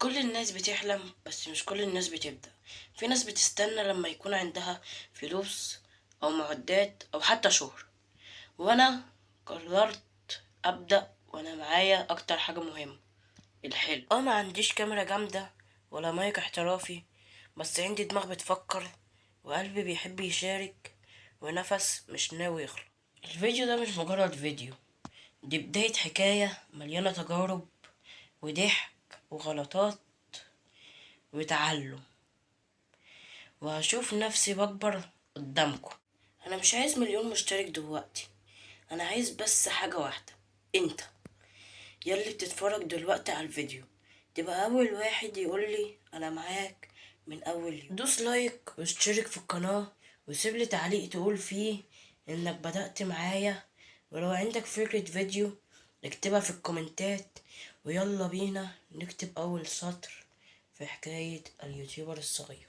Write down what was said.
كل الناس بتحلم، بس مش كل الناس بتبدأ. في ناس بتستنى لما يكون عندها فلوس أو معدات أو حتى شهرة، وأنا قررت أبدأ وأنا معايا أكتر حاجة مهمة: الحلم. ما عنديش كاميرا جامدة ولا مايك احترافي، بس عندي دماغ بتفكر وقلبي بيحب يشارك ونفس مش ناوي يخلص. الفيديو ده مش مجرد فيديو، دي بداية حكاية مليانة تجارب وضحك وغلطات وتعلم، وهشوف نفسي بكبر قدامكم. انا مش عايز مليون مشترك دلوقتي، انا عايز بس حاجة واحدة: انت يلي بتتفرج دلوقتي على الفيديو تبقى اول واحد يقولي انا معاك من اول يوم. دوس لايك واشترك في القناة وسيبلي تعليق تقول فيه انك بدأت معايا، ولو عندك فكرة فيديو اكتبها في الكومنتات، ويلا بينا نكتب اول سطر في حكاية اليوتيوبر الصغير.